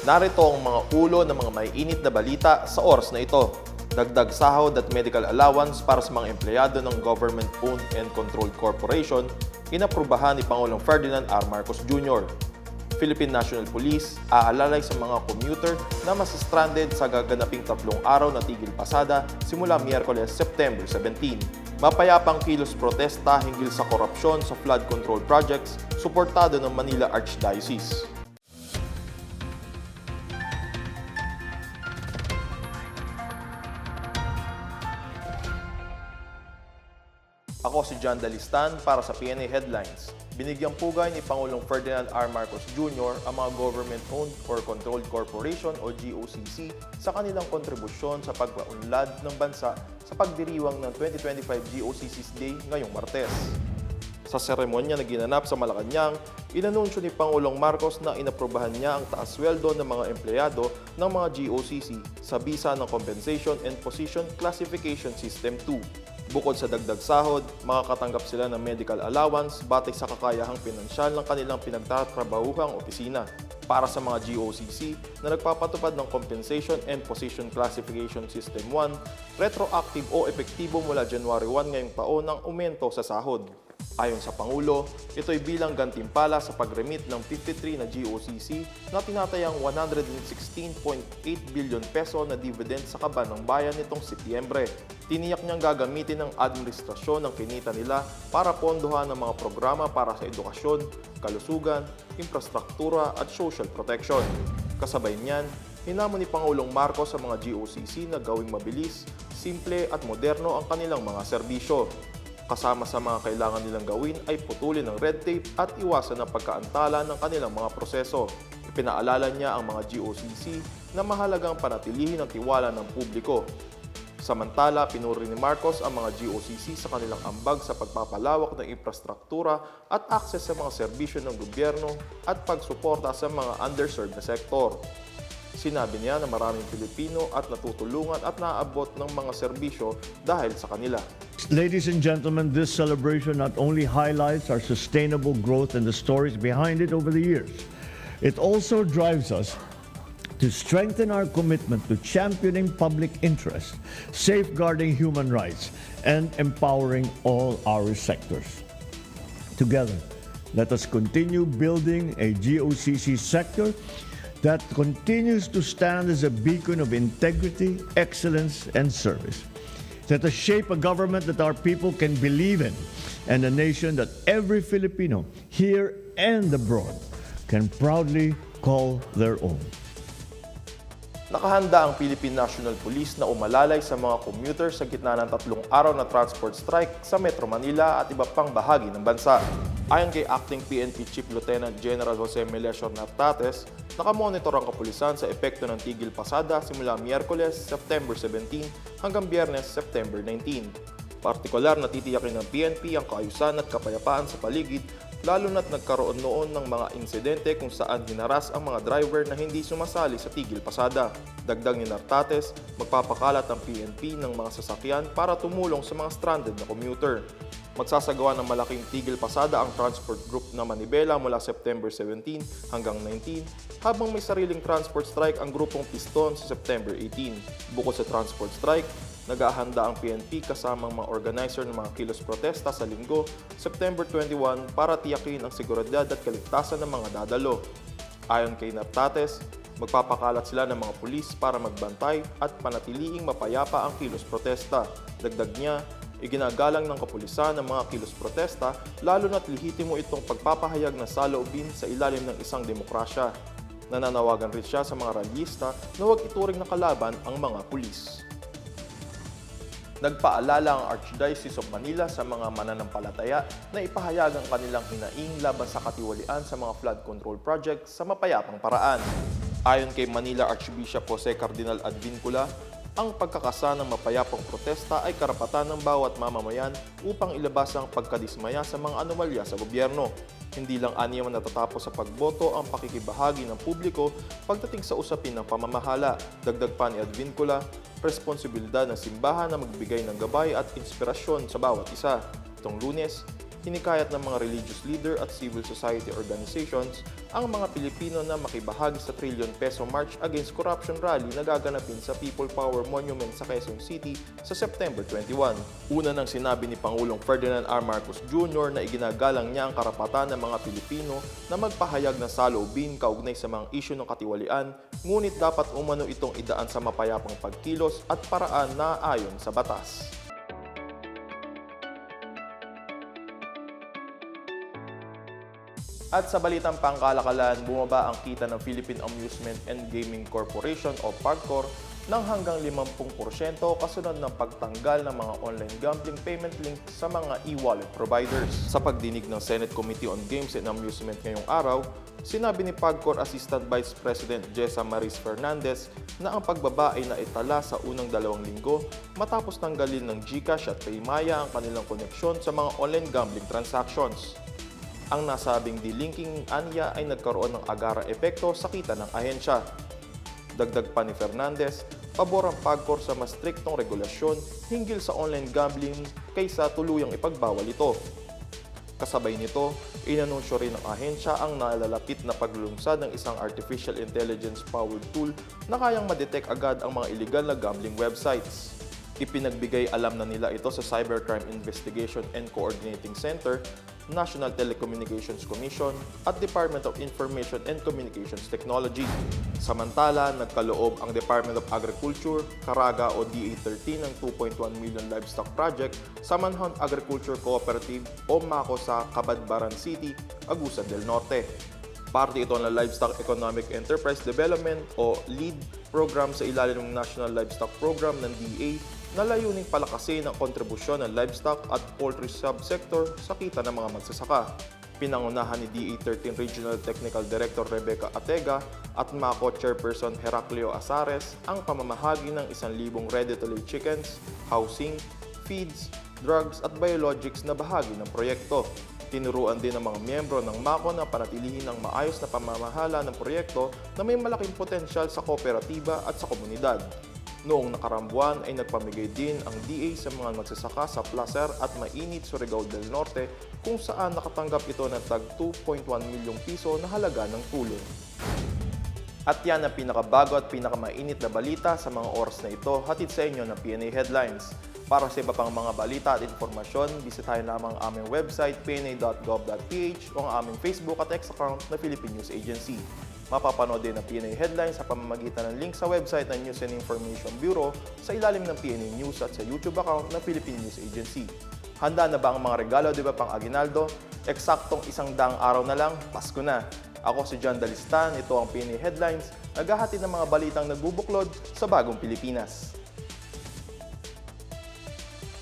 Narito ang mga ulo ng mga maiinit na balita sa oras na ito. Dagdag sahod at medical allowance para sa mga empleyado ng government-owned and controlled corporation, inaprubahan ni Pangulong Ferdinand R. Marcos Jr. Philippine National Police aalalay sa mga commuter na masistranded sa gaganaping 3 araw na tigil pasada simula Miyerkules, September 17. Mapayapang kilos protesta hinggil sa korupsyon sa flood control projects, suportado ng Manila Archdiocese. Ako si John Dalistan para sa PNA Headlines. Binigyang pugay ni Pangulong Ferdinand R. Marcos Jr. ang mga government-owned or controlled corporation o GOCC sa kanilang kontribusyon sa pagpaunlad ng bansa sa pagdiriwang ng 2025 GOCC's Day ngayong Martes. Sa seremonya na ginanap sa Malacanang, inanunsyo ni Pangulong Marcos na inaprubahan niya ang taas sweldo ng mga empleyado ng mga GOCC sa bisa ng Compensation and Position Classification System 2. Bukod sa dagdag sahod, makakatanggap sila ng medical allowance batay sa kakayahang pinansyal ng kanilang pinagtatrabahuhang opisina. Para sa mga GOCC na nagpapatupad ng Compensation and Position Classification System 1, retroactive o epektibo mula January 1 ngayong taon ang aumento sa sahod. Ayon sa Pangulo, ito'y bilang gantimpala sa pag-remit ng 53 na GOCC na tinatayang 116.8 billion peso na dividend sa kaban ng bayan nitong Setyembre. Tiniyak niyang gagamitin ng administrasyon ng kinita nila para pondohan ng mga programa para sa edukasyon, kalusugan, infrastruktura at social protection. Kasabay niyan, hinamon ni Pangulong Marcos sa mga GOCC na gawing mabilis, simple at moderno ang kanilang mga serbisyo. Kasama sa mga kailangan nilang gawin ay putulin ng red tape at iwasan ang pagkaantala ng kanilang mga proseso. Ipinaalala niya ang mga GOCC na mahalagang panatilihin ang tiwala ng publiko. Samantala, pinuri ni Marcos ang mga GOCC sa kanilang ambag sa pagpapalawak ng infrastruktura at akses sa mga serbisyo ng gobyerno at pagsuporta sa mga underserved na sektor. Sinabi niya na maraming Pilipino at natutulungan at naaabot ng mga serbisyo dahil sa kanila. Ladies and gentlemen, this celebration not only highlights our sustainable growth and the stories behind it over the years, it also drives us to strengthen our commitment to championing public interest, safeguarding human rights, and empowering all our sectors. Together, let us continue building a GOCC sector that continues to stand as a beacon of integrity, excellence, and service. Let us shape a government that our people can believe in and a nation that every Filipino, here and abroad, can proudly call their own. Nakahanda ang Philippine National Police na umalalay sa mga commuter sa gitna ng 3 araw na transport strike sa Metro Manila at iba pang bahagi ng bansa. Ayon kay Acting PNP Chief Lieutenant General Jose Melesio Nartates, nakamonitor ang kapulisan sa epekto ng tigil pasada simula Miyerkules, September 17 hanggang Biyernes, September 19. Partikular na titiyakin ng PNP ang kaayusan at kapayapaan sa paligid, lalo na't nagkaroon noon ng mga insidente kung saan hinaras ang mga driver na hindi sumasali sa tigil pasada. Dagdag ni Nartates, magpapakalat ang PNP ng mga sasakyan para tumulong sa mga stranded na commuter. Magsasagawa ng malaking tigil pasada ang transport group na Manibela mula September 17 hanggang 19, habang may sariling transport strike ang grupong Piston sa September 18. Bukod sa transport strike, nag-ahanda ang PNP kasamang mga organizer ng mga kilos protesta sa Linggo, September 21 para tiyakin ang seguridad at kaligtasan ng mga dadalo. Ayon kay Nartates, magpapakalat sila ng mga pulis para magbantay at panatiliing mapayapa ang kilos protesta. Dagdag niya, iginagalang ng kapulisan ng mga kilos protesta lalo na't lehitimo itong pagpapahayag ng saloobin sa ilalim ng isang demokrasya. Nananawagan rin siya sa mga ralyista na huwag ituring na kalaban ang mga pulis. Nagpaalala ang Archdiocese of Manila sa mga mananampalataya na ipahayag ang kanilang hinaing laban sa katiwalian sa mga flood control projects sa mapayapang paraan. Ayon kay Manila Archbishop Jose Cardinal Advincula, ang pagkakasa ng mapayapang protesta ay karapatan ng bawat mamamayan upang ilabas ang pagkadismaya sa mga anomalya sa gobyerno. Hindi lang aniya natatapos sa pagboto ang pakikibahagi ng publiko pagdating sa usapin ng pamamahala. Dagdag pa ni Advincula, responsibilidad ng simbahan na magbigay ng gabay at inspirasyon sa bawat isa. Itong Lunes, hinikayat ng mga religious leader at civil society organizations ang mga Pilipino na makibahagi sa trillion peso March Against Corruption rally na gaganapin sa People Power Monument sa Quezon City sa September 21. Una nang sinabi ni Pangulong Ferdinand R. Marcos Jr. na iginagalang niya ang karapatan ng mga Pilipino na magpahayag ng saloobin kaugnay sa mga isyu ng katiwalian, ngunit dapat umano itong idaan sa mapayapang pagkilos at paraan na ayon sa batas. At sa balitang pangkalakalan, bumaba ang kita ng Philippine Amusement and Gaming Corporation o PAGCOR ng hanggang 50% kasunod ng pagtanggal ng mga online gambling payment link sa mga e-wallet providers. Sa pagdinig ng Senate Committee on Games and Amusement ngayong araw, sinabi ni PAGCOR Assistant Vice President Jessa Maris Fernandez na ang pagbaba ay naitala sa unang 2 linggo matapos tanggalin ng GCash at Paymaya ang kanilang koneksyon sa mga online gambling transactions. Ang nasabing delinking anya ay nagkaroon ng agara epekto sa kita ng ahensya. Dagdag pa ni Fernandez, pabor ang PAGCOR sa mas striktong regulasyon hinggil sa online gambling kaysa tuluyang ipagbawal ito. Kasabay nito, inanunsyo rin ng ahensya ang nalalapit na paglulunsad ng isang artificial intelligence-powered tool na kayang madetect agad ang mga illegal na gambling websites. Ipinagbigay alam na nila ito sa Cybercrime Investigation and Coordinating Center, National Telecommunications Commission at Department of Information and Communications Technology. Samantala, nagkaloob ang Department of Agriculture, Caraga o DA13 ng 2.1 million livestock project sa Manhunt Agriculture Cooperative o MACO sa Cabadbaran City, Agusan del Norte. Parte ito ng Livestock Economic Enterprise Development o LEAD program sa ilalim ng National Livestock Program ng DA na layuning palakasin ang kontribusyon ng livestock at poultry subsector sa kita ng mga magsasaka. Pinangunahan ni DA13 Regional Technical Director Rebecca Atega at MACO Chairperson Heraclio Azares ang pamamahagi ng 1,000 ready-to-lay chickens, housing, feeds, drugs at biologics na bahagi ng proyekto. Tinuruan din ng mga miyembro ng MACO na panatilihin ang maayos na pamamahala ng proyekto na may malaking potensyal sa kooperatiba at sa komunidad. Noong nakaraang buwan ay nagpamigay din ang DA sa mga magsasaka sa Placer at Mainit, Surigao del Norte kung saan nakatanggap ito ng tag 2.1 milyong piso na halaga ng tulong. At yan ang pinakabago at pinakamainit na balita sa mga oras na ito, hatid sa inyo ng PNA Headlines. Para sa iba pang mga balita at informasyon, bisitahin lamang ang aming website pna.gov.ph o ang aming Facebook at X account na Philippine News Agency. Mapapanood din ang PNA Headlines sa pamamagitan ng link sa website ng News and Information Bureau sa ilalim ng PNA News at sa YouTube account ng Philippine News Agency. Handa na ba ang mga regalo, di ba pang aginaldo? Eksaktong 100 araw na lang, Pasko na. Ako si John Dalistan, ito ang PNA Headlines, naghahatid ng mga balitang nagbubuklod sa bagong Pilipinas.